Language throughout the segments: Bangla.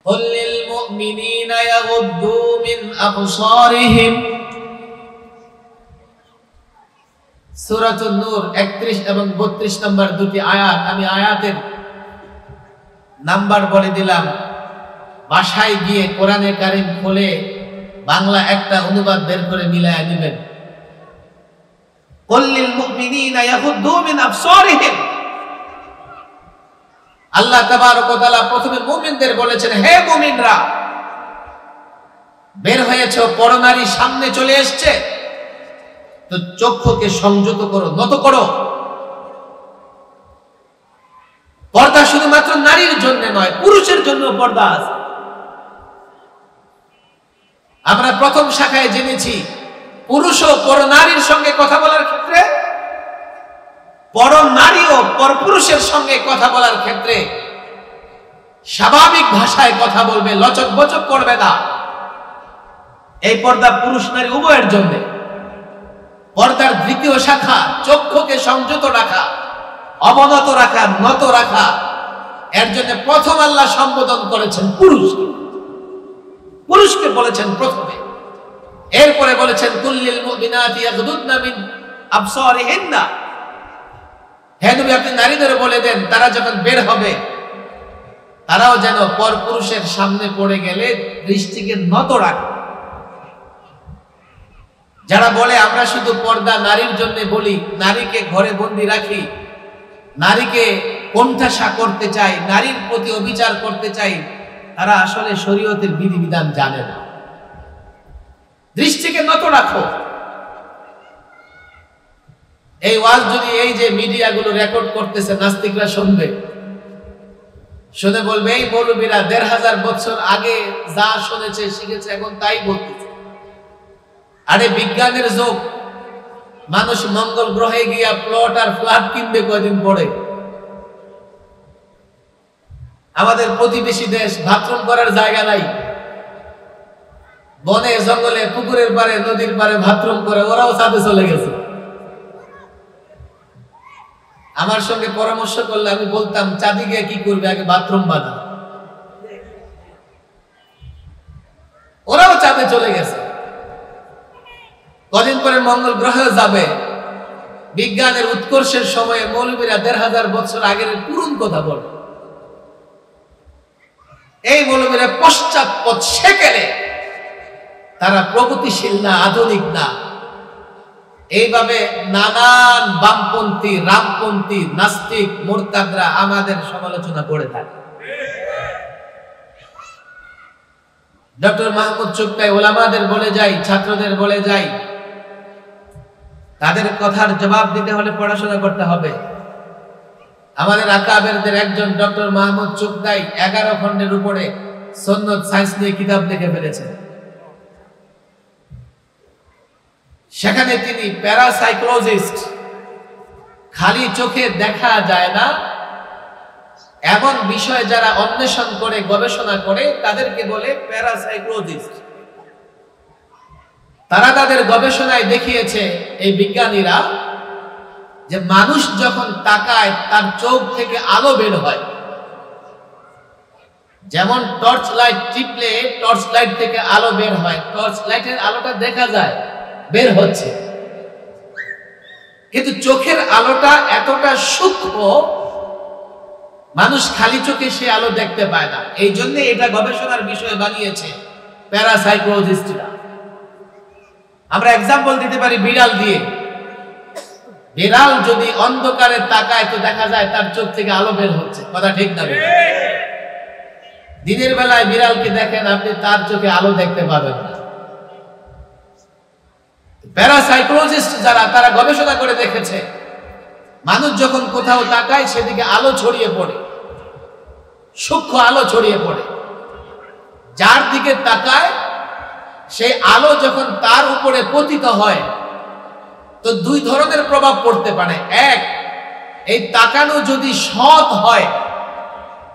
কুল লিল মুমিনিনা ইয়াগুদ্দু মিন আবসারিহিম। সূরাতুন নূর 31 এবং 32 নম্বর দুটি আয়াত। আমি আয়াতের নাম্বার বলে দিলাম, বাসায় গিয়ে কোরআনে কারীম খুলে বাংলা একটা অনুবাদ বের করে মিলায়া নেবেন। কুল লিল মুমিনিনা ইয়াগুদ্দু মিন আবসারিহিম। আল্লাহ তাবারক ওয়া তাআলা প্রথমে মুমিনদের বলেছেন, হে মুমিনরা, বের হয়েছে, পরনারী সামনে চলে এসেছে, তো চক্ষুকে সংযত করো, নত করো। পর্দা শুধুমাত্র নারীর জন্য নয়, পুরুষের জন্য পর্দা আছে। আমরা প্রথম শাখায় জেনেছি পুরুষও পরনারীর সঙ্গে কথা বলার ক্ষেত্রে, পরনারীও পরপুরুষের সঙ্গে কথা বলার ক্ষেত্রে স্বাভাবিক ভাষায় কথা বলবে, লচক বচক করবে না। এই পর্দা পুরুষ নারী উভয়ের জন্য। পর্দার দ্বিতীয় শাখা চক্ষুকে সংযত রাখা, অবনত রাখা, নত রাখা। এর জন্য প্রথম আল্লাহ সম্বোধন করেছেন পুরুষকে, পুরুষকে বলেছেন প্রথমে। এরপরে বলেছেন কুল লিল মুমিনাতি ইয়াগুদুদনা মিন আবসারিহিন্না। হে নবী, আপনি নারীদের বলে দেন, তারা যখন বের হবে তারাও যেন পরপুরুষের সামনে পড়ে গেলে দৃষ্টিকে নত রাখে। যারা বলে আমরা শুধু পর্দা নারীর জন্য বলি, নারীকে ঘরে বন্দি রাখি, নারীকে কোণঠাসা করতে চাই, নারীর প্রতি অবিচার করতে চাই, তারা আসলে শরীয়তের বিধিবিধান জানে না। দৃষ্টিকে নত রাখো। এই ওয়াজ যদি এই যে মিডিয়াগুলো রেকর্ড করতেছে, নাস্তিকরা শুনবে, শুনে বলবে এই মৌলবীরা ১৫০০ বছর আগে যা শুনেছে শিখেছে এখন তাই বলতেছে। আরে বিজ্ঞানের যুগ, মানুষ মঙ্গল গ্রহে গিয়া প্লট আর ফ্ল্যাট কিনবে কয়দিন পরে। আমাদের প্রতিবেশী দেশ বাথরুম করার জায়গা নাই, বনে জঙ্গলে পুকুরের পারে নদীর পারে বাথরুম করে, ওরাও ছাদে চলে গেছে। আমার সঙ্গে পরামর্শ করলে আমি বলতাম চাঁদে গিয়ে কি করবে, আগে বাথরুম বাঁধা। ওরাও চাঁদে চলে গেছে, কদিন পরে মঙ্গল গ্রহেও যাবে। বিজ্ঞানের উৎকর্ষের সময়ে মৌলবীরা ১৫০০ বছর আগের পুরন কথা বলে। এই মৌলবীরা পশ্চাৎপদ সেকেলে, তারা প্রগতিশীল না, আধুনিক না। এইভাবে নানান বামপন্থী, রামপন্থী, নাস্তিক, মুরতাদরা আমাদের সমালোচনা করে থাকে। ডক্টর মাহমুদ চুগতাই ওলামাদের বলে যাই, ছাত্রদের বলে যাই, তাদের কথার জবাব দিতে হলে পড়াশোনা করতে হবে। আমাদের আকাবেরদের একজন ডক্টর মাহমুদ চুগতাই 11 খণ্ডের উপরে সুন্নাত সায়েন্স নিয়ে কিতাব লিখে ফেলেছেন। সেখানে তিনি প্যারাসাইকোলজিস্ট, খালি চোখে দেখা যায় না এমন বিষয় যারা অন্বেষণ করে, গবেষণা করে, তাদেরকে বলে প্যারাসাইকোলজিস্ট। তারা তাদের গবেষণায় দেখিয়েছে, এই বিজ্ঞানীরা, যে মানুষ যখন তাকায় তার চোখ থেকে আলো বের হয়। যেমন টর্চ লাইট টিপলে টর্চ লাইট থেকে আলো বের হয়, টর্চ লাইটের আলোটা দেখা যায়, বের হচ্ছে, কিন্তু চোখের আলোটা এতটা সূক্ষ্ম মানুষ খালি চোখে সে আলো দেখতে পায় না। এই জন্য এটা গবেষণার বিষয় বানিয়েছে প্যারাসাইকোলজিস্টরা। আমরা এক্সাম্পল দিতে পারি বিড়াল দিয়ে। বিড়াল যদি অন্ধকারে তাকায় তো দেখা যায় তার চোখ থেকে আলো বের হচ্ছে, কথা ঠিক না? দিনের বেলায় বিড়ালকে দেখেন আপনি, তার চোখে আলো দেখতে পাবেন না। প্যারাসাইকোলজিস্ট যারা, তারা গবেষণা করে দেখেছে মানুষ যখন কোথাও তাকায় সেদিকে আলো ছড়িয়ে পড়ে, সূক্ষ্ম আলো ছড়িয়ে পড়ে। যার দিকে তাকায় সেই আলো যখন তার উপরে পতিত হয় তো দুই ধরনের প্রভাব পড়তে পারে। এক, এই তাকানো যদি সৎ হয়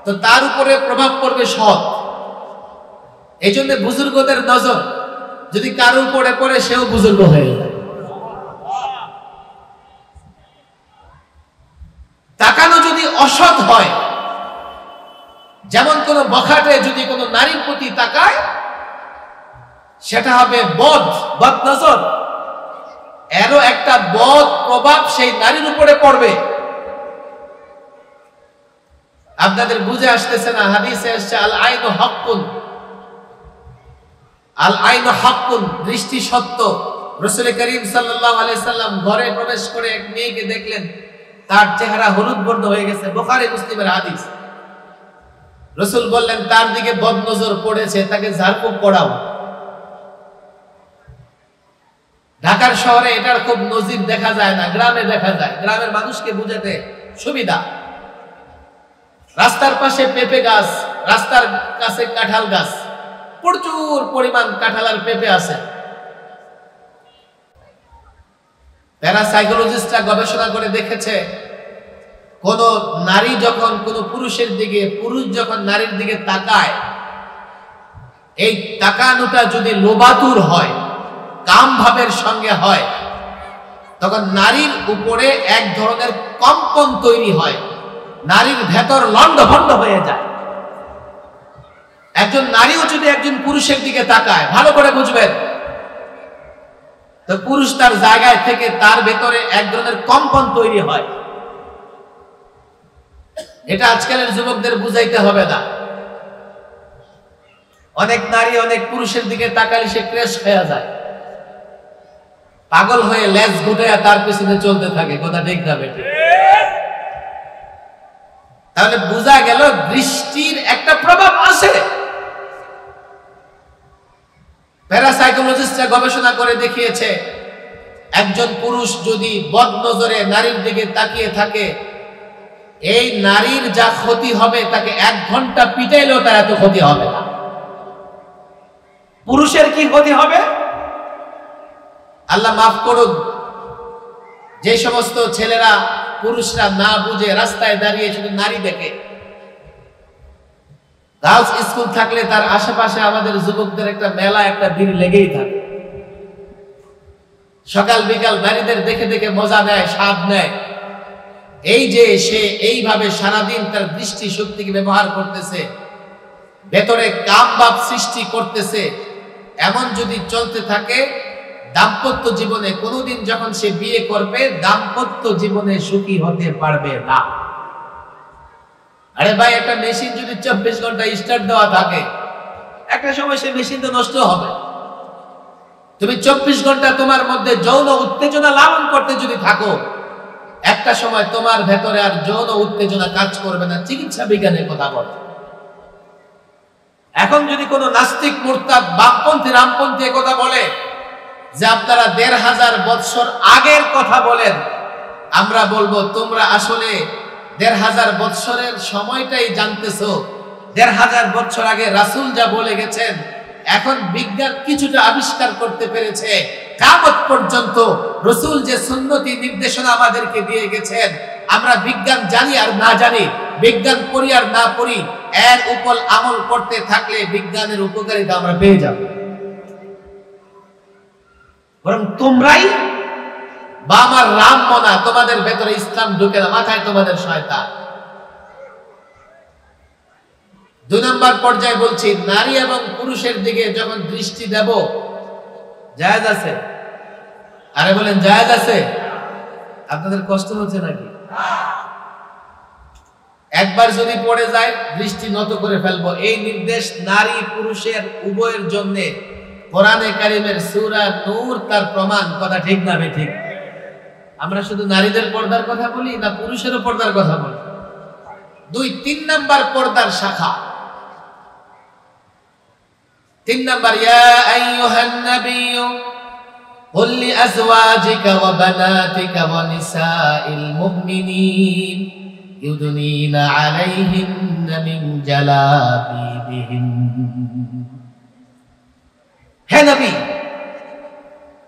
তো তার উপরে প্রভাব পড়বে সৎ। এই জন্য বুজুর্গদের নজর যদি কারো উপরে পড়ে সেও বুজুর্গ হয়ে যায়। তাকানো যদি অসৎ হয়, যেমন কোন বখাটে যদি কোনো নারীর প্রতি তাকায়, সেটা হবে বদ নজর, এরও একটা বদ প্রভাব সেই নারীর উপরে পড়বে। আপনাদের বুঝে আসতেছে না? হাদিসে আসছে আল আইনু হাক্কুন, আল আইনু হাক্কুন, দৃষ্টি সত্য। রাসূল করিম সাল্লাল্লাহু আলাইহি সাল্লাম ঘরে প্রবেশ করে এক মেয়েকে দেখলেন, তার চেহারা হলুদ বর্ণ হয়ে গেছে, বুখারী মুসলিমের হাদিস। রাসূল বললেন, তার দিকে বদ নজর পড়েছে, তাকে ঝাড়ফুঁক করাও। ঢাকার শহরে এটার খুব নজির দেখা যায় না, গ্রামে দেখা যায়। গ্রামের মানুষকে বুঝাতে সুবিধা। রাস্তার পাশে পেঁপে গাছ, রাস্তার কাছে কাঁঠাল গাছ, প্রচুর পরিমাণ কাঁঠাল আর পেঁপে আছে। প্যারাসাইকোলজিস্টরা গবেষণা করে দেখেছে, কোন নারী যখন কোন পুরুষের দিকে, পুরুষ যখন নারীর দিকে তাকায়, এই তাকানোটা যদি লোবাতুর হয়, কাম ভাবের সঙ্গে হয়, তখন নারীর উপরে এক ধরনের কম্পন তৈরি হয়, নারীর ভেতর লন্ডভন্ড হয়ে যায়। একজন নারীও যদি একজন পুরুষের দিকে তাকায়, ভালো করে বুঝবেন, তো পুরুষ তার জায়গায় থেকে তার ভেতরে এক ধরনের কম্পন তৈরি হয়। এটা আজকালের যুবকদের বুঝাইতে হবে না। অনেক নারী অনেক পুরুষের দিকে তাকালে সে ক্রেশ হয়ে যায়, পাগল হয়ে লেজ গুটাইয়া তার পিছনে চলতে থাকে। কথা ঠিক না বেটি? তাহলে বোঝা গেল দৃষ্টির একটা প্রভাব আছে। প্যারাসাইকোলজিস্টরা গবেষণা করে দেখিয়েছে, একজন পুরুষ যদি বদ নজরে নারীর দিকে তাকিয়ে থাকে, এই নারীর যা ক্ষতি হবে তাকে 1 ঘন্টা পিটাইলেও তার এত ক্ষতি হবে না। পুরুষের কি ক্ষতি হবে? আল্লাহ মাফ করুন, যে সমস্ত ছেলেরা, পুরুষরা না বুঝে রাস্তায় দাঁড়িয়ে শুধু নারী দেখে। গার্লস স্কুল থাকলে তার আশেপাশে আমাদের যুবকদের একটা মেলা, একটা ভিড় লেগেই থাকে। সকাল বিকাল নারীদের দেখে দেখে মজা নেয়, স্বাদ নেয়। এই যে সে এইভাবে সারাদিন তার দৃষ্টি শক্তিকে ব্যবহার করতেছে, ভেতরে কাম ভাব সৃষ্টি করতেছে, এমন যদি চলতে থাকে, দাম্পত্য জীবনে কোনোদিন যখন সে বিয়ে করবে, দাম্পত্য জীবনে সুখী হতে পারবে না। আরে ভাই, একটা মেশিন যদি 24 ঘন্টা স্টার্ট দেওয়া থাকে, একটা সময় সে মেশিন তো নষ্ট হবে। তুমি 24 ঘন্টা তোমার মধ্যে যৌন উত্তেজনা লালন করতে যদি থাকো, একটা সময় তোমার ভেতরে আর যৌন উত্তেজনা কাজ করবে না। চিকিৎসা বিজ্ঞানের কথা বলে। এখন যদি কোনো নাস্তিক, মুরতাদ, বামপন্থী, রামপন্থী কথা বলে যে আপনারা 1500 বৎসর আগের কথা বলেন, আমরা বলবো তোমরা আসলে 1500 বৎসরের সময়টাই জানতেছো। 1500 বৎসর আগে রাসূল যা বলে গেছেন, এখন বিজ্ঞান কিছুটা আবিষ্কার করতে পেরেছে। কিয়ামত পর্যন্ত রাসূল যে সুন্নতি নির্দেশনা আমাদেরকে দিয়ে গেছেন, আমরা বিজ্ঞান জানি আর না জানি, বিজ্ঞান পড়ি আর না পড়ি, এর উপর আমল করতে থাকলে বিজ্ঞানের উপকারিতা আমরা পেয়ে যাব। বরং তোমরাই বা আমার রাম মনা, তোমাদের ভেতরে ইসলাম ঢুকে না, মাথায় তোমাদের শয়তান। 2 নম্বর পর্যায়ে বলছি, নারী এবং পুরুষের দিকে যখন দৃষ্টি দেব, জায়েজ আছে? আরে বলেন, জায়েজ আছে? আপনাদের কষ্ট হচ্ছে নাকি? একবার যদি পড়ে যায়, দৃষ্টি নত করে ফেলবো। এই নির্দেশ নারী পুরুষের উভয়ের জন্য কোরআনে কারিমের সূরা নূর তার প্রমাণ। কথা ঠিক না বেঠিক? আমরা শুধু নারীদের পর্দার কথা বলি না পুরুষেরও পর্দার কথা বলি? 2-3 নাম্বার পর্দার শাখা। 3 নাম্বার, ইয়া আইয়ুহান নাবিয়্যু কুল লিআজওয়াজিকা ওয়া বানাতিকা ওয়া নিসাইল মুমিনিন ইউদনিনা আলাইহিন্না মিন জালাবিবিহিন। হে নবী,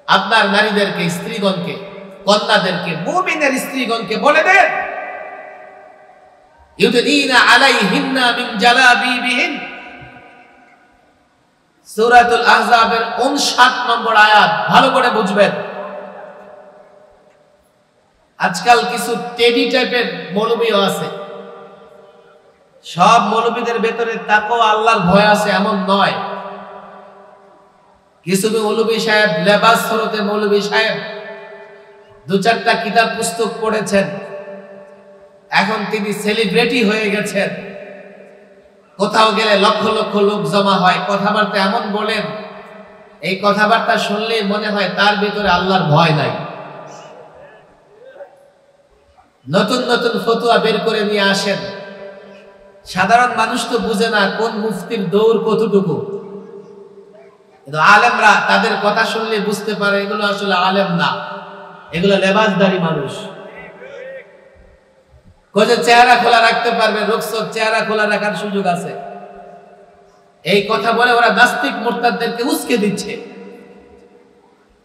আপনার নারীদেরকে, স্ত্রীগণকে, কন্যাদেরকে, মুমিনের স্ত্রীগণকে বলে দেন, ইউদনিনা আলাইহিন্না মিন জালাবিবিহিন। সূরাতুল আহজাবের 59 নম্বর আয়াত, ভালো করে বুঝবেন। আজকাল কিছু টেডি টাইপের মৌলবীও আছে, সব মৌলবীদের ভেতরে তাকওয়া আল্লাহর ভয় আছে এমন নয়। কিছু মৌলবী সাহেব, লেবাস হরতে মৌলবী সাহেব 2-4টা কিতাব পুস্তক পড়েছেন, এখন তিনি সেলিব্রিটি হয়ে গেছেন। কোথাও গেলে লক্ষ লক্ষ লোক জমা হয়, কথাবার্তা এমন বলেন, এই কথাবার্তা শুনলেই মনে হয় তার ভিতরে আল্লাহর ভয় নাই। নতুন নতুন ফতোয়া বের করে নিয়ে আসেন। সাধারণ মানুষ তো বুঝে না কোন মুফতির দৌড় কতটুকু, কিন্তু আলেমরা তাদের কথা শুনলে বুঝতে পারে এগুলো আসলে আলেম না, এগুলো লেবাসদারি মানুষ। কোজে চেহারা খোলা রাখতে পারবে, রুখসত চেহারা খোলা রাখার সুযোগ আছে, এই কথা বলে ওরা নাস্তিক মুরতাদদেরকে উস্কে দিচ্ছে।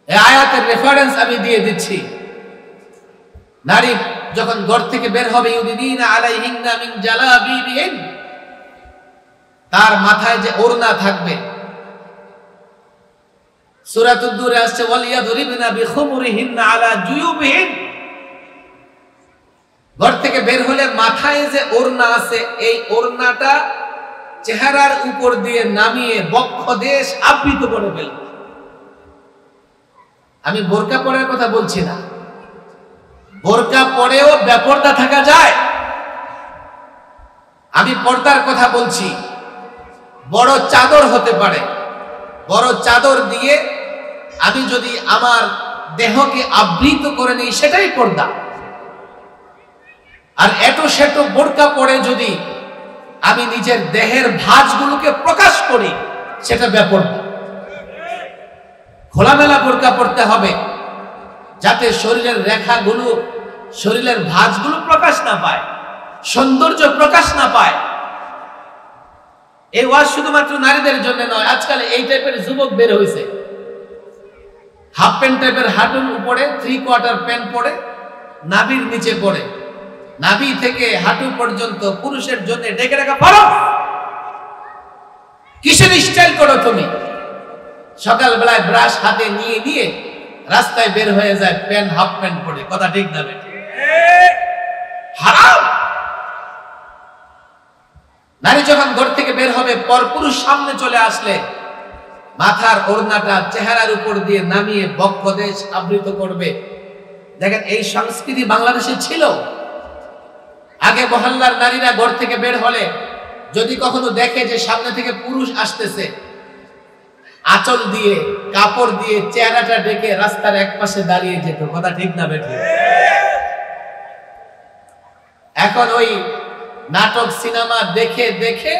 এই আয়াতের রেফারেন্স আমি দিয়ে দিচ্ছি। নারী যখন ঘর থেকে বের হবে, ইউদিনা আলাইহিন্না মিন জালাবিবিহিন, তার মাথায় যে ওড়না থাকবে, সূরাতুদ দূরে আসছে ওয়ালিয়াদরিবনা বিখুমুরিহিন্না আলা জুয়ুবিহিন। ঘর থেকে বের হলে মাথায় যে ওড়না আছে, এই ওড়নাটা চেহারার উপর দিয়ে নামিয়ে বক্ষদেশ আবৃত করে ফেলবে। আমি বোরকা পরার কথা বলছি না, বোরকা পরেও বেপরদা থাকা যায়। আমি পর্দার কথা বলছি। বড় চাদর হতে পারে, বড় চাদর দিয়ে আমি যদি আমার দেহকে আবৃত করে নিই, সেটাই পর্দা। আর এটো সেটো বোরকা পরে যদি আমি নিজের দেহের ভাঁজগুলোকে প্রকাশ করি, সেটা বেপরদা। খোলামেলা বোরকা পড়তে হবে, যাতে শরীরের রেখাগুলো, শরীরের ভাঁজগুলো প্রকাশ না পায়, সৌন্দর্য প্রকাশ না পায়। এই ওয়াজ শুধুমাত্র নারীদের জন্য নয়। আজকাল এই টাইপের যুবক বের হয়েছে, হাফ প্যান্ট টাইপের হাঁটুর উপরে 3/4 প্যান্ট পরে, নাভির নিচে পড়ে, নাভি থেকে হাঁটু পর্যন্ত পুরুষের জন্য ডেকে রাখা ফরজ। কিসের স্টাইল করো তুমি? সকালবেলায় ব্রাশ হাতে নিয়ে নিয়ে রাস্তায় বের হয়ে যায় প্যান্ট, হাফ প্যান্ট পরে। কথা ঠিক না বেঠিক? হারাম। নারী যখন ঘর থেকে বের হবে, পরপুরুষ সামনে চলে আসলে মাথার ওড়নাটা চেহারার উপর দিয়ে নামিয়ে বক্ষদেশ আবৃত করবে। দেখেন, এই সংস্কৃতি বাংলাদেশে ছিল। আগে মহল্লার নারীরা ঘর থেকে বের হলে যদি কখনো দেখে যে সামনে থেকে পুরুষ আসতেছে, আঁচল দিয়ে, কাপড় দিয়ে চেহারাটা ঢেকে রাস্তার এক পাশে দাঁড়িয়ে যেত। কথা ঠিক না বেঠিক? এখন ওই নাটক সিনেমা দেখে দেখে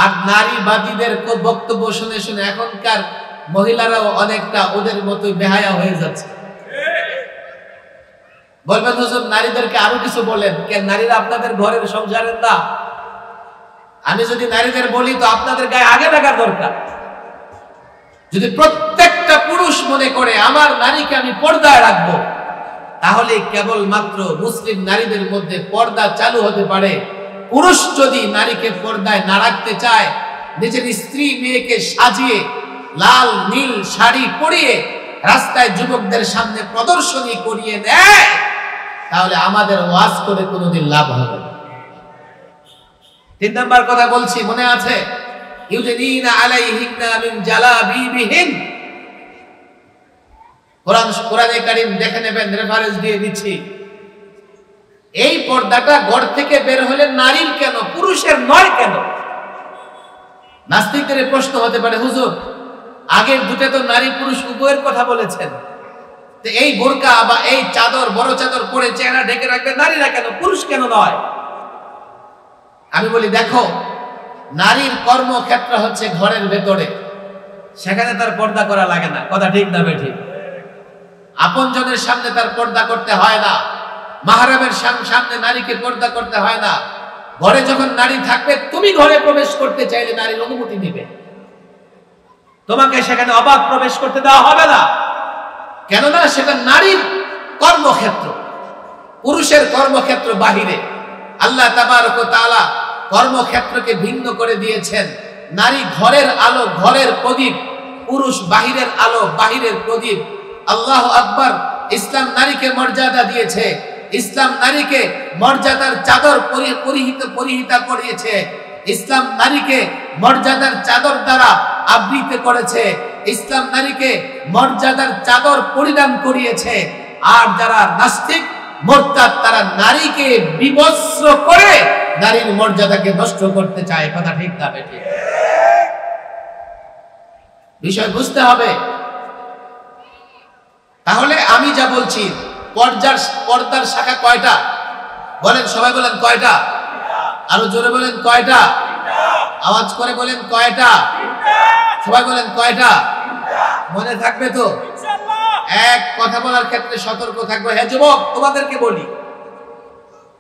আর নারীবাদীদের বক্তব্য শুনে শুনে এখনকার মহিলারাও অনেকটা ওদের মতোই বেহায়া হয়ে যাচ্ছে। বলবেন হুজুর নারীদেরকে আরো কিছু বলেন। কেন, নারীরা আপনাদের ঘরের সংসারের না? আমি যদি নারীদের বলি তো আপনাদের গায়ে আগে লাগার দরকার। যদি প্রত্যেকটা পুরুষ মনে করে আমার নারীকে আমি পর্দায় রাখবো, তাহলে কেবলমাত্র মুসলিম নারীদের মধ্যে পর্দা চালু হতে পারে। পুরুষ যদি নারীকে পর্দায় না রাখতে চায়, নিজের স্ত্রী মেয়েকে সাজিয়ে লাল নীল শাড়ি পরিয়ে রাস্তায় যুবকদের সামনে প্রদর্শনী করিয়ে দেয়, তাহলে আমাদের ওয়াজ করে কোনোদিন লাভ হবে না। 3 নাম্বার কথা বলছি, মনে আছে? ইউদিনা আলাইহিন্না মিন জালাবিবিহিন। কোরআনে কারীম দেখে নেবেন, রেফারেন্স দিয়ে দিচ্ছি। এই পর্দাটা ঘর থেকে বের হলে নারীর কেন, পুরুষের নয় কেন? নাস্তিকদের প্রশ্ন হতে পারে, হুজুর আগের দুটো তো নারী পুরুষ উভয়ের কথা বলেছেন, তো এই বোরকা বা এই চাদর, বড় চাদর পরে চেহারা ঢেকে রাখবে নারীরা কেন, পুরুষ কেন নয়? আমি বলি, দেখো, নারীর কর্মক্ষেত্র হচ্ছে ঘরের ভেতরে, সেখানে তার পর্দা করা লাগে না। কথা ঠিক না বেঠিক? আপনজনের সামনে তার পর্দা করতে হয় না, মাহরামের সামনে নারীকে পর্দা করতে হয় না। ঘরে যখন নারী থাকবে, তুমি ঘরে প্রবেশ করতে চাইলে নারীর অনুমতি নিবে, তোমাকে সেখানে অবাধ প্রবেশ করতে দেওয়া হবে না। কেননা সেটা নারীর কর্মক্ষেত্র, পুরুষের কর্মক্ষেত্র বাহিরে। আল্লাহ তাবারক ওয়া তাআলা কর্মক্ষেত্রকে ভিন্ন করে দিয়েছেন। নারী ঘরের আলো, ঘরের প্রদীপ, পুরুষ বাহিরের আলো, বাহিরের প্রদীপ। আল্লাহু আকবার। ইসলাম নারীকে মর্যাদা দিয়েছে। ইসলাম নারীকে মর্যাদার চাদর পরিহিতা করিয়েছে, ইসলাম নারীকে মর্যাদার চাদর দ্বারা আবৃত করেছে, ইসলাম নারীকে মর্যাদার চাদর পরিধান করিয়েছে। আর যারা নাস্তিক মুরতাদ তারা নারীকে বিবস্ত্র করে নারীর মর্যাদাকে নষ্ট করতে চায়। কথা ঠিক না বেঠিক? বিষয় বুঝতে হবে। তাহলে আমি যা বলছি, পর্দার শাখা কয়টা বলেন? সবাই বলেন কয়টা? আরো জোরে বলেন কয়টা? আওয়াজ করে বলেন কয়টা? সবাই বলেন কয়টা? মনে থাকবে তো? এক কথা বলার ক্ষেত্রে সতর্ক থাকবে। হ্যাঁ যুবক, তোমাদেরকে বলি,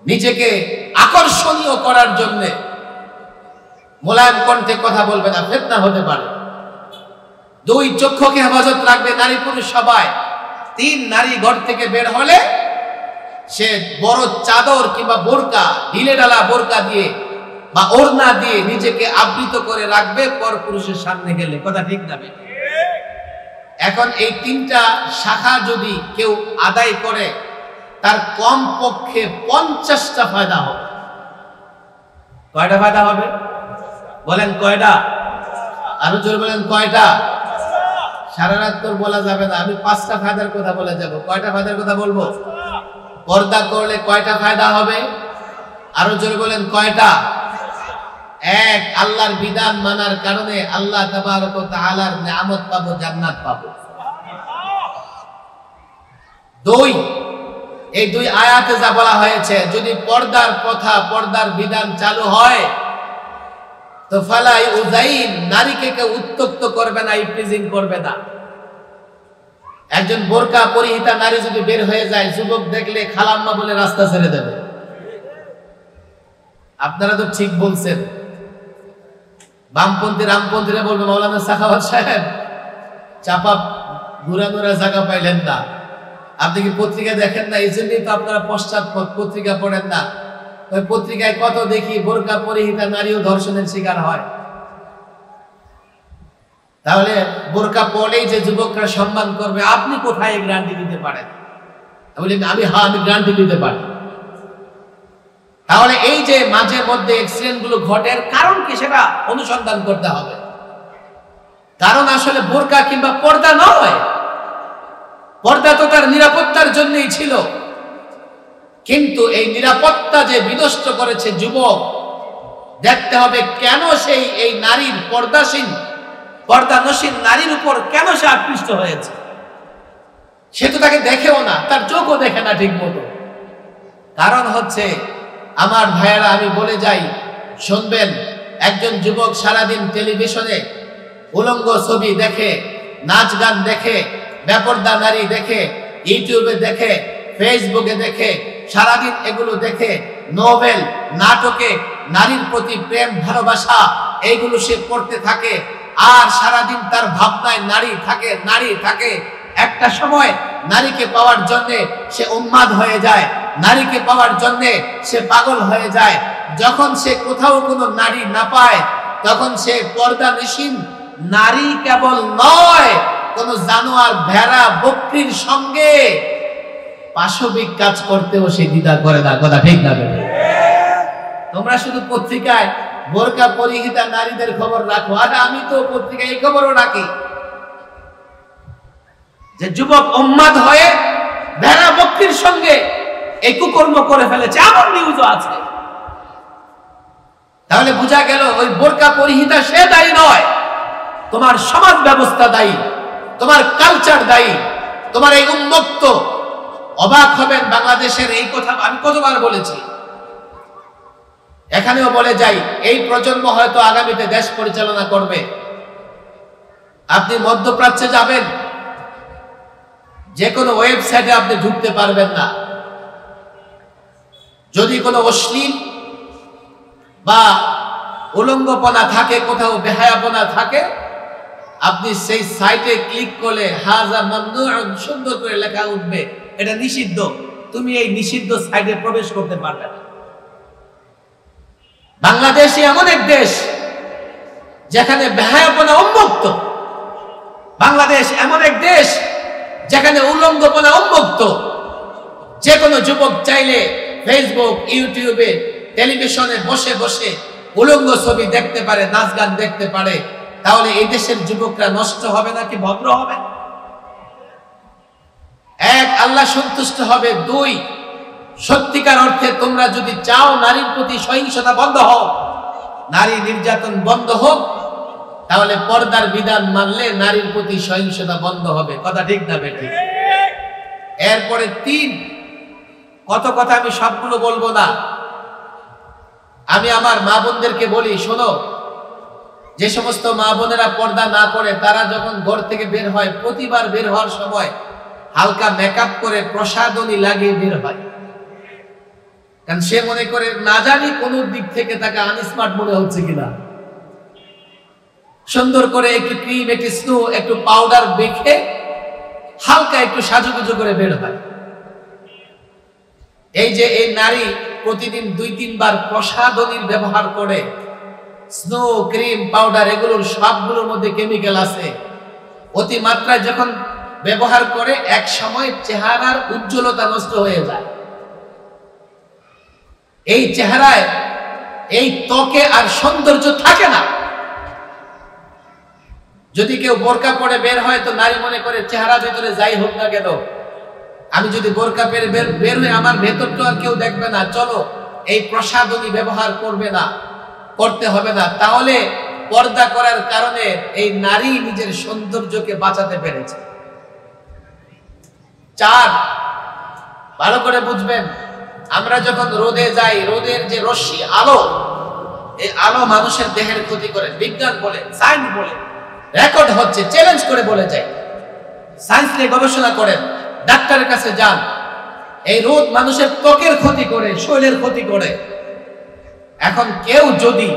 নিজেকে আকর্ষণীয় করার জন্য মোলায়েম কণ্ঠে কথা বলবে না, ফিতনা হতে পারে। দুই, চক্ষুকে হেফাজত রাখবে নারী পুরুষ সবাই। তিন, নারী ঘর থেকে বের হলে সে বড় চাদর কিংবা বোরকা, ঢিলে ঢালা বোরকা দিয়ে বা ওড়না দিয়ে নিজেকে আবৃত করে রাখবে পর পুরুষের সামনে গেলে। কথা ঠিক না? এখন এই তিনটা শাখা যদি কেউ আদায় করে তার কম পক্ষে 50টা ফায়দা হবে। কয়টা ফায়দা হবে বলেন? কয়টা? আরো জোরে বলেন কয়টা? সারা রাত তোর বলা যাবে না, আমি 5টা ফায়দার কথা বলে যাব। কয়টা ফায়দার কথা বলবো? পর্দা করলে কয়টা ফায়দা হবে? আরো জোরে বলেন কয়টা? এক, আল্লাহর বিধান মানার কারণে আল্লাহ তাবারক ওয়া তাআলার নিয়ামত পাবো, জান্নাত পাবো। দুই, এই দুই আয়াতে যা বলা হয়েছে, যদি পর্দার কথা, পর্দার বিধান চালু হয় তো ফালাই উযাইন, নারীকে কেউ উত্তক্ত করবে না, ইফটিজিং করবে না। একজন বোরকা পরিহিতা নারী যদি বের হয়ে যায়, যুবক দেখলে খালাম্মা বলে রাস্তা ছেড়ে দেবে। আপনারা তো ঠিক বলছেন। বামপন্থী রামপন্থীরা বলবে, মাওলানা সাখাওয়াত সাহেব চাপা ঘুরানোর জায়গা পাইলেন না, আপনি কি পত্রিকা দেখেন না? এই জন্যই তো আপনারা পশ্চাৎপদ, পত্রিকা পড়েন না। ওই পত্রিকায় কত দেখি বোরকা পরিহিতা নারীও ধর্ষণের শিকার হয়। তাহলে বোরকা পরেই যে যুবকরা সম্মান করবে, আপনি কোথায় গ্যারান্টি দিতে পারেন? আমি গ্যারান্টি দিতে পারি। তাহলে এই যে মাঝে মধ্যে অ্যাক্সিডেন্ট গুলো ঘটের কারণ কি সেটা অনুসন্ধান করতে হবে। কারণ আসলে বোরকা কিংবা পর্দা নয়, পর্দা তো তার নিরাপত্তার জন্যই ছিল। কিন্তু এই নিরাপত্তা যে বিনষ্ট করেছে যুবক, দেখতে হবে কেন সেই এই নারীর পর্দানসীন নারীর উপর কেন সে আকৃষ্ট হয়েছে। সে তো তাকে দেখেও না, তার চোখও দেখে না ঠিক মতো। কারণ হচ্ছে, আমার ভাইয়েরা আমি বলে যাই, শুনবেন, একজন যুবক সারাদিন টেলিভিশনে উলঙ্গ ছবি দেখে, নাচ গান দেখে, বেপর্দা নারী দেখে, ইউটিউবে দেখে, ফেসবুকে দেখে, সারাদিন এগুলো দেখে, নোবেল, নাটকে নারীর প্রতি প্রেম ভালোবাসা এইগুলো সে পড়তে থাকে। আর সারাদিন তার ভাবনায় নারী থাকে। একটা সময় নারীকে পাওয়ার জন্য সে উন্মাদ হয়ে যায়, নারীকে পাওয়ার জন্য সে পাগল হয়ে যায়। যখন সে কোথাও কোনো নারী না পায়, তখন সে পর্দানসীন নারী কেবল নয়, কোন জানোয়ার, ভেড়া, বকরির সঙ্গে পাশবিক কাজ করতেও সে দ্বিধা করে না। কথা ঠিক না? তোমরা শুধু পত্রিকায় বোরকা পরিহিতা নারীদের খবর রাখো, আর আমি তো পত্রিকায় এই খবরও রাখি যে যুবক উন্মাদ হয়ে ভেড়া বকরির সঙ্গে এই কুকর্ম করে ফেলেছে, এমন নিউজও আছে। তাহলে বোঝা গেল ওই বোরকা পরিহিতা সে দায়ী নয়, তোমার সমাজ ব্যবস্থা দায়ী, তোমার কালচার দায়ী, তোমার এই উন্মুক্ত। অবাক হবেন, বাংলাদেশের এই কথা আমি কতবার বলেছি, এখানেও বলে যাই, এই প্রজন্ম হয়তো আগামীতে দেশ পরিচালনা করবে। আপনি মধ্যপ্রাচ্যে যাবেন, যে কোনো ওয়েবসাইটে আপনি ঢুকতে পারবেন না। যদি কোনো অশ্লীল বা উলঙ্গপনা থাকে, কোথাও বেহায়াপনা থাকে, আপনি সেই সাইটে ক্লিক করলে হাযা মামনুউন সুন্দর করে লেখা উঠবে, এটা নিষিদ্ধ। তুমি এই নিষিদ্ধ সাইটে প্রবেশ করতে পারবে না। বাংলাদেশ এমন এক দেশ যেখানে বেহায়াপনা উন্মুক্ত। বাংলাদেশ এমন এক দেশ যেখানে উলঙ্গপনা উন্মুক্ত। যে কোনো যুবক চাইলে ফেসবুক, ইউটিউবে, টেলিভিশনে বসে বসে উলঙ্গ ছবি দেখতে পারে, নাচ গান দেখতে পারে, তাহলে এই দেশের যুবকরা নষ্ট হবে নাকি ভদ্র হবে? এক, আল্লাহ সন্তুষ্ট হবে। দুই, সত্যিকার অর্থে তোমরা যদি চাও নারীর প্রতি সহিংসতা বন্ধ হোক, নারী নির্যাতন বন্ধ হোক, তাহলে পর্দার বিধান মানলে নারীর প্রতি সহিংসতা বন্ধ হবে। কথা ঠিক না বেঠিক? এরপরে তিন, কত কথা আমি সবগুলো বলবো না। আমি আমার মা বোনদেরকে বলি, শোনো, যে সমস্ত মা বোনেরা পর্দা না করে তারা যখন ঘর থেকে বের হয়, প্রতিবার বের হওয়ার সময় হালকা মেকআপ করে প্রসাধনী লাগিয়ে বের হয়, কারণ সে মনে করে না জানি কোন দিক থেকে তাকে আনস্মার্ট মনে হচ্ছে কিনা। সুন্দর করে একটু ক্রিম, একটু স্নো, একটু পাউডার মেখে হালকা একটু সাজুগুজু করে বের হয়। এই যে এই নারী প্রতিদিন 2-3 বার প্রসাধনীর ব্যবহার করে, স্নো, ক্রিম, পাউডার, এগুলোর সবগুলোর মধ্যে কেমিক্যাল আছে। অতিমাত্রায় যখন ব্যবহার করে এক সময় চেহারার উজ্জ্বলতা নষ্ট হয়ে যায়। এই চেহারায়, এই ত্বকে আর সৌন্দর্য থাকে না। যদি কেউ বোরকা পরে বের হয় তো নারী মনে করে চেহারা ভেতরে যাই হোক না কেন, আমি যদি বোরকা পরে বের হই আমার ভেতরটা আর কেউ দেখবে না, চলো এই প্রসাধনী ব্যবহার করতে হবে না। তাহলে পর্দা করার কারণে এই নারী নিজের সৌন্দর্যকে বাঁচাতে পেরেছে। 4, ভালো করে বুঝবেন, আমরা যখন রোদে যাই, রোদের যে রশ্মি, আলো, এই আলো মানুষের দেহের ক্ষতি করে। বিজ্ঞান বলে, সায়েন্স বলে, রেকর্ড হচ্ছে, চ্যালেঞ্জ করে বলে যায়। সায়েন্স নিয়ে গবেষণা করেন, ডাক্তারের কাছে যান। এই রোদ মানুষের ত্বকের ক্ষতি করে, শরীরের ক্ষতি করে। এখন কেউ যদি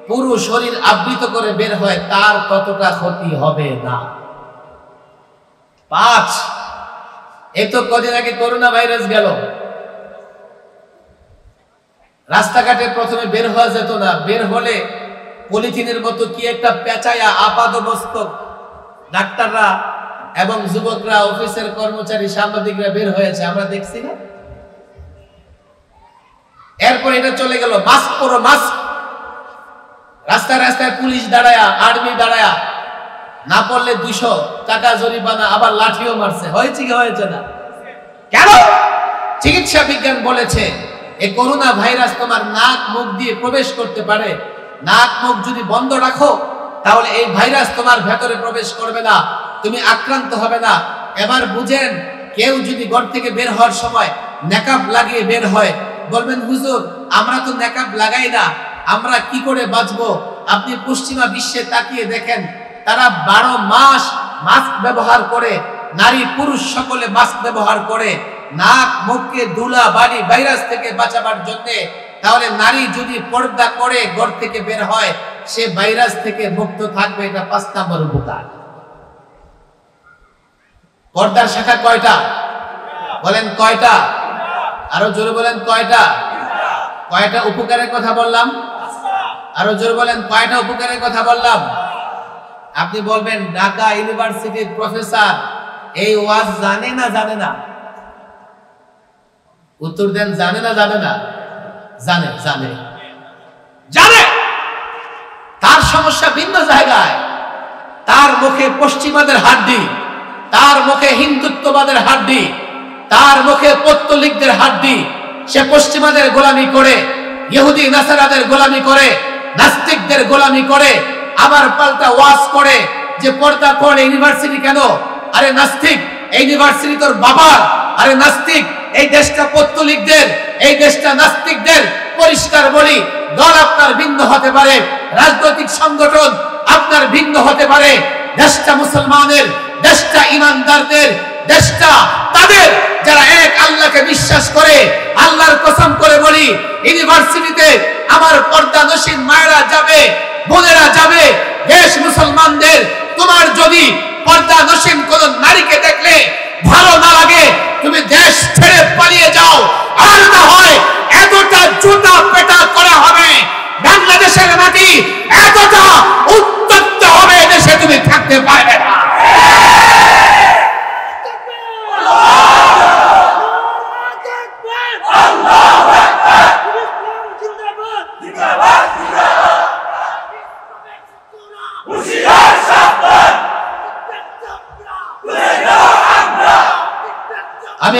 পুরো শরীর আবৃত করে বের হয় তার ততটা ক্ষতি হবে না। 5, এই তো কদিন আগে করোনা ভাইরাস গেল, রাস্তাঘাটে প্রথমে বের হওয়া যেত না, বের হলে পলিথিনের মতো কি একটা পেঁচায়া আপাদমস্তক ডাক্তাররা এবং যুবকরা, অফিসের কর্মচারী, সাংবাদিকরা বের হয়েছে, আমরা দেখছি না? এরপর এটা চলে গেল, মাস্ক পরো, মাস্ক। রাস্তায় রাস্তায় পুলিশ দাঁড়ায়া, আর্মি দাঁড়ায়া, না পড়লে 200 টাকা জরিমানা, আবার লাঠিও মারছে। হয়েছে কি হয়েছে না? কেন? চিকিৎসা বিজ্ঞান বলেছে এই করোনা ভাইরাস তোমার নাক মুখ দিয়ে প্রবেশ করতে পারে। নাক মুখ যদি বন্ধ রাখো তাহলে এই ভাইরাস তোমার ভেতরে প্রবেশ করবে না, তুমি আক্রান্ত হবে না। এবার বুঝেন, কেউ যদি ঘর থেকে বের হওয়ার সময় নেকাব লাগিয়ে বের হয়, বলবেন হুজুর আমরা তো নেকাব লাগাই না, আমরা কি করে বাঁচবো? আপনি পশ্চিমা বিশ্বে তাকিয়ে দেখেন, তারা 12 মাস মাস্ক ব্যবহার করে, নারী পুরুষ সকলে মাস্ক ব্যবহার করে নাক মুখকে ধুলা বাড়ি ভাইরাস থেকে বাঁচাবার জন্য। তাহলে নারী যদি পর্দা করে ঘর থেকে বের হয়, সে ভাইরাস থেকে মুক্ত থাকবে। এটা 5 নম্বর উপকার। পর্দার শাখা কয়টা? বলেন কয়টা? আরো জোরে বলেন কয়টা? কয়টা উপকারের কথা বললাম? আরো জোরে বলেন কয়টা উপকারের কথা বললাম? আপনি বলবেন ঢাকা ইউনিভার্সিটির প্রফেসর এই ওয়াজ জানে না? জানে না? উত্তর দেন, জানে না? জানে না? জানে, জানে, জানে। তার সমস্যা ভিন্ন জায়গায়। তার মুখে পশ্চিমাদের হাড্ডি, তার মুখে হিন্দুত্ববাদের হাড্ডি, তার মুখে পৌত্তলিকদের হাড্ডি। সে পশ্চিমাদের গোলামি করে, ইহুদি নাসারাদের গোলামি করে, নাস্তিকদের গোলামি করে, আবার পাল্টা ওয়াজ করে যে পর্দা করে ইউনিভার্সিটি কেন? আরে নাস্তিক, এই ইউনিভার্সিটি তোর বাবার। আরে নাস্তিক, এই দেশটা পৌত্তলিকদের, এই দেশটা নাস্তিকদের। পরিষ্কার বলি, দল আপনার ভিন্ন হতে পারে, রাজনৈতিক সংগঠন আপনার ভিন্ন হতে পারে, দেশটা মুসলমানের, দেশটা ইমানদারদের, দেশটা তাদের যারা এক আল্লাহকে বিশ্বাস করে। আল্লাহর কসম করে বলি, ইউনিভার্সিটিতে আমার পর্দা নসীন মায়েরা যাবে, বোনেরা যাবে, দেশ মুসলমানদের। তোমার যদি পর্দা নসীন কোন নারীকে দেখলে ভালো না লাগে, তুমি দেশ ছেড়ে পালিয়ে যাও। আর না হয় এতটা জুতা পেটা করা হবে, বাংলাদেশের মাটি এতটা উত্তপ্ত হবে, দেশে তুমি থাকতে পারবে না।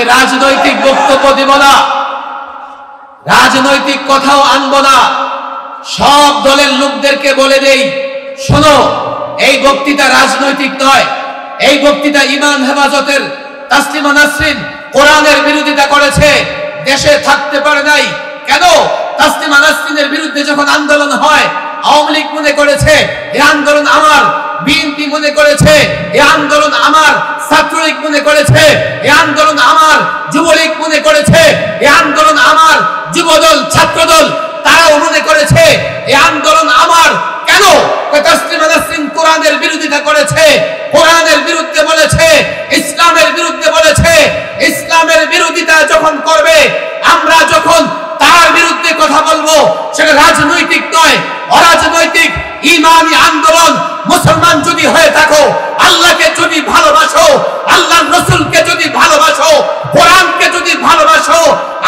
আমি রাজনৈতিক বক্তব্য দিব না, রাজনৈতিক কথাও আনবো না। সব দলের লোকদেরকে বলে দেই, শোনো, এই বক্তৃতা রাজনৈতিক নয়। এই বক্তৃতা ইমান হেফাজতের তাসলিমা নাসরিন কোরআনের বিরোধিতা করেছে, দেশে থাকতে পারে নাই। কেন? তাসলিমা নাসরিনের বিরুদ্ধে যখন আন্দোলন হয়, আওয়ামী লীগ মনে করেছে এই আন্দোলন আমার, বিএনপি মনে করেছে এই আন্দোলন আমার, ছাত্রলীগ মনে করেছে এই আন্দোলন আমার, যুবলীগ মনে করেছে এই আন্দোলন আমার, যুবদল ছাত্রদল তারাও মনে করেছে এই আন্দোলন আমার। কেন? তাসলিমা নাসরিন কোরআনের বিরোধিতা করেছে, কোরআনের বিরুদ্ধে বলেছে, ইসলামের বিরুদ্ধে বলেছে। ইসলামের বিরোধিতা যখন করবে, আমরা যখন তার বিরুদ্ধে কথা বলবো, সেটা রাজনৈতিক নয়, অরাজনৈতিক ঈমানি আন্দোলন। মুসলমান যদি হয়ে থাকো, আল্লাহকে যদি ভালোবাসো, আল্লাহর রাসূলকে যদি ভালোবাসো, কোরআনকে যদি ভালোবাসো,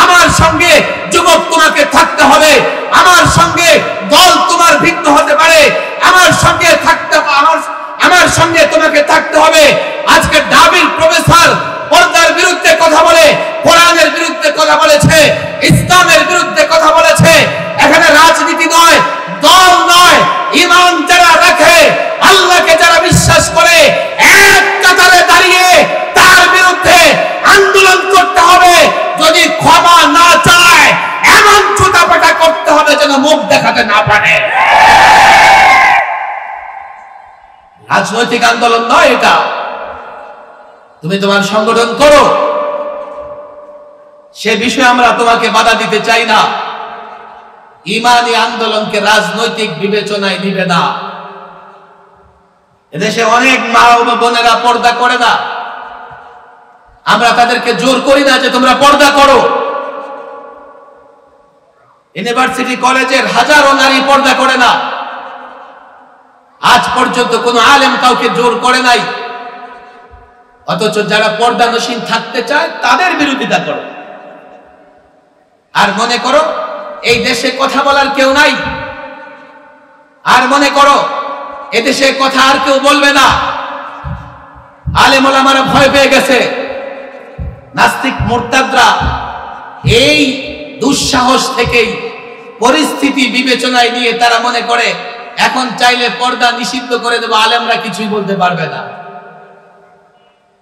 আমার সঙ্গে যুবক তোমাকে থাকতে হবে, আমার সঙ্গে দল তোমার ভিন্ন হতে পারে, আমার সঙ্গে তোমাকে থাকতে হবে। আজকে ডাবির প্রফেসর পর্দার বিরুদ্ধে কথা বলে, কোরআনের বিরুদ্ধে কথা বলেছে, ইসলামের বিরুদ্ধে কথা বলেছে। এখানে রাজনীতি নয়, দল নয়, ঈমান যারা রাখে, আল্লাহকে যারা বিশ্বাস করে, এক কাতারে দাঁড়িয়ে তার বিরুদ্ধে আন্দোলন করতে হবে। যদি ক্ষমা না চায়, এমন চুটাপাটা করতে হবে যেন মুখ দেখাতে না পারে। রাজনৈতিক আন্দোলন নয় এটা। তুমি তোমার সংগঠন করো, সে বিষয়ে আমরা তোমাকে বাধা দিতে চাই না। ঈমানি আন্দোলনকে রাজনৈতিক বিবেচনায় নিবে না। এদেশে অনেক মা ও বোনেরা পর্দা করে না, আমরা তাদেরকে জোর করি না যে তোমরা পর্দা করো। ইউনিভার্সিটি কলেজের হাজারো নারী পর্দা করে না, আজ পর্যন্ত কোন আলেম কাউকে জোর করে নাই। অথচ যারা পর্দানসীন থাকতে চায় তাদের বিরোধিতা করে। আর মনে করো এই দেশে কথা বলার কেউ নাই, আর মনে করো এদেশে কথা আর কেউ বলবে না। আলেম ওলামারা ভয় পেয়ে গেছে। নাস্তিক মুরতাদরা এই দুঃসাহস থেকেই পরিস্থিতি বিবেচনায় নিয়ে তারা মনে করে এখন চাইলে পর্দা নিষিদ্ধ করে দেব, আলেমরা কিছুই বলতে পারবে না।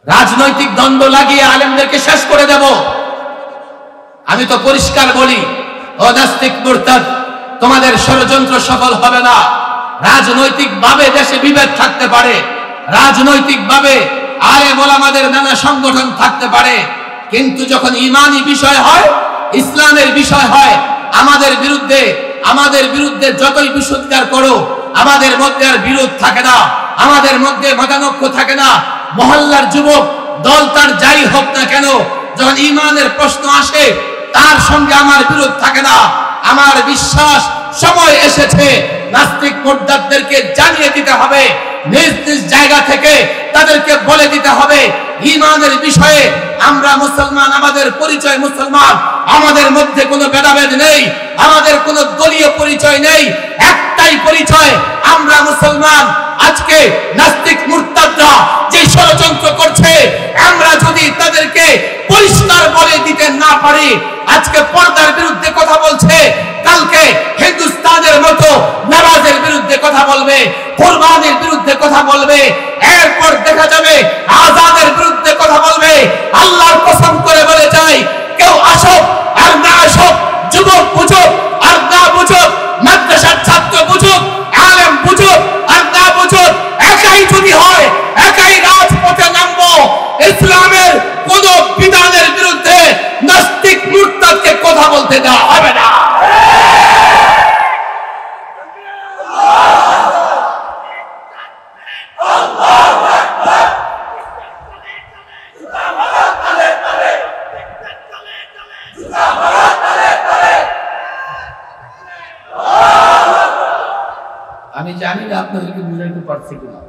রাজনৈতিক দ্বন্দ্ব লাগিয়ে আলেমদেরকে শেষ করে দেব। আমি তো পরিষ্কার বলি, ও নাস্তিক মুরতাদ, তোমাদের ষড়যন্ত্র সফল হবে না। রাজনৈতিক ভাবে দেশে বিভেদ থাকতে পারে, রাজনৈতিক ভাবে আলেম ওলামাদের নানা সংগঠন থাকতে পারে, কিন্তু যখন ঈমানি বিষয় হয়, ইসলামের বিষয় হয়, আমাদের বিরুদ্ধে যতই বিশুদ্ধার করো, আমাদের মধ্যে আর বিরোধ থাকে না, আমাদের মধ্যে মতানৈক্য থাকে না। মহল্লার যুবক দল তার যাই হোক না কেন, যখন ঈমানের প্রশ্ন আসে, তার সঙ্গে আমার বিরোধ থাকে না। আমার বিশ্বাস সময় এসেছে নাস্তিক মুরতাদদেরকে জানিয়ে দিতে হবে, নিজ নিজ জায়গা থেকে তাদেরকে বলে দিতে হবে ঈমানের বিষয়ে আমরা মুসলমান, আমাদের পরিচয় মুসলমান, আমাদের মধ্যে কোনো ভেদাভেদ নেই, আমাদের কোনো দলীয় পরিচয় নেই, একটাই পরিচয়, আমরা মুসলমান। আজকে নাস্তিক মুরতাদরা যে ষড়যন্ত্র করছে, আমরা যদি তাদেরকে পরিষ্কার বলে দিতে না পারি, আজকে পর্দার বিরুদ্ধে কথা বলছে, কালকে হিন্দুস্তানের মতো নামাজের বিরুদ্ধে কথা বলবে, কুরবানির বিরুদ্ধে কথা বলবে, এরপর দেখা যাবে আযানের বিরুদ্ধে কথা বলবে। আল্লাহর কসম করে বলে যাই, কেউ আসুক আর না আসুক, যুবক বুঝুক আর না বুঝুক, মাদ্রাসার ছাত্র বুঝুক, আলেম বুঝুক আর না বুঝুক, একাই যদি হয়, একাই রাজপথে নামবো। ইসলামের কোন বিধানের বিরুদ্ধে নাস্তিক মুরতাদকে কথা বলতে দেওয়া হবে না। আমি জানি না আপনাদেরকে বুঝাইতে পারছি কিনা।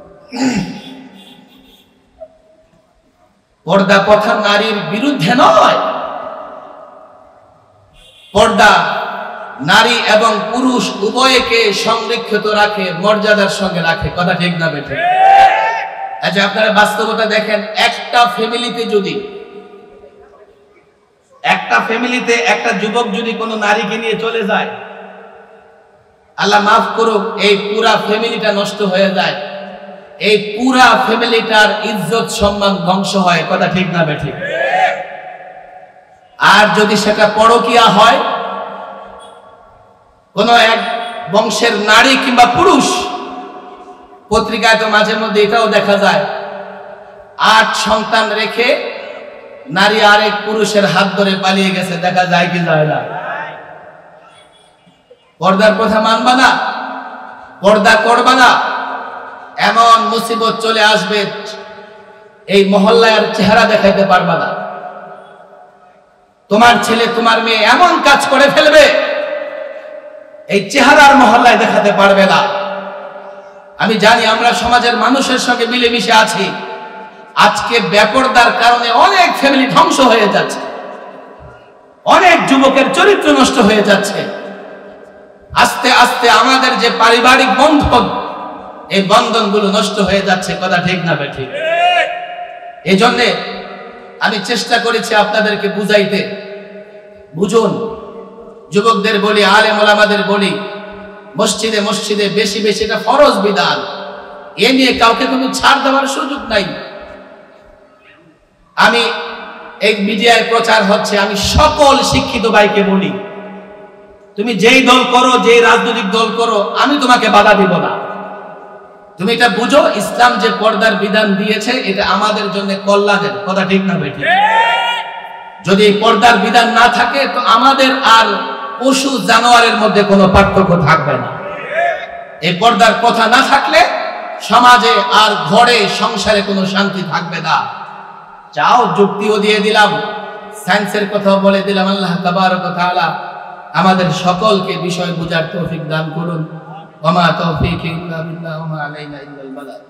পর্দা কথা নারীর বিরুদ্ধে নয়, পর্দা নারী এবং পুরুষ উভয়কে সংরক্ষিত রাখে, মর্যাদার সঙ্গে রাখে। কথা ঠিক না বেঠে? আচ্ছা, আপনারা বাস্তবতা দেখেন, একটা ফ্যামিলিতে যদি একটা ফ্যামিলিতে একটা যুবক যদি কোনো নারীকে নিয়ে চলে যায়, আল্লাহ মাফ করুক, এই পুরা ফ্যামিলিটা নষ্ট হয়ে যায়, এই পুরা ফ্যামিলিটার ইজ্জত সম্মান ধ্বংস হয়। কথা ঠিক না বেঠিক? আর যদি সেটা পরকীয়া হয়, কোন এক বংশের নারী কিংবা পুরুষ, পত্রিকায় তো মাঝে মধ্যে এটাও দেখা যায়, 8 সন্তান রেখে নারী আরেক পুরুষের হাত ধরে পালিয়ে গেছে, দেখা যায় কি যায় না? পর্দার কথা মানবা না, পর্দা করবা না, এমন মুসিবত চলে আসবে এই মহল্লায় আর চেহারা দেখাইতে পারবা না। তোমার ছেলে তোমার মেয়ে এমন কাজ করে ফেলবে, এই চেহারার মহল্লায় দেখাতে পারবে না। আমি জানি আমরা সমাজের মানুষের সঙ্গে মিলেমিশে আছি, আজকে বেপরদার কারণে অনেক ফ্যামিলি ধ্বংস হয়ে যাচ্ছে, অনেক যুবকের চরিত্র নষ্ট হয়ে যাচ্ছে। আস্তে আস্তে আমাদের যে পারিবারিক বন্ধন, এই বন্ধনগুলো নষ্ট হয়ে যাচ্ছে। কথা ঠিক না বেঠিক? এই জন্যে আমি চেষ্টা করেছি আপনাদেরকে বুঝাইতে। বুঝুন, যুবকদের বলি, আলেম ওলামাদের বলি, মসজিদে মসজিদে বেশি বেশি, এটা ফরজ বিধান, এ নিয়ে কাউকে কোনো ছাড় দেওয়ার সুযোগ নাই। আমি এই মিডিয়ায় প্রচার হচ্ছে, আমি সকল শিক্ষিত ভাইকে বলি, তুমি যেই দল করো, যেই রাজনৈতিক দল করো, আমি তোমাকে বাধা দিব না। তুমি এটা বুঝো, ইসলাম যে পর্দার বিধান দিয়েছে এটা আমাদের জন্য কল্যাণের। কথা ঠিক না বেঠিক? যদি এই পর্দার বিধান না থাকে তো আমাদের আর পশু জানোয়ারের মধ্যে কোনো পার্থক্য থাকবে না। এই পর্দার কথা না থাকলে সমাজে আর ঘরে সংসারে কোনো শান্তি থাকবে না। যাও, যুক্তিও দিয়ে দিলাম, সায়েন্সের কথাও বলে দিলাম। আল্লাহ তাবারক ওয়া তাআলা আমাদের সকলকে বিষয় বুঝার তৌফিক দান করুন। ওয়া মা তাওফীকি ইল্লা বিল্লাহ ওয়া মা আলাইনা ইল্লাল বালাগ।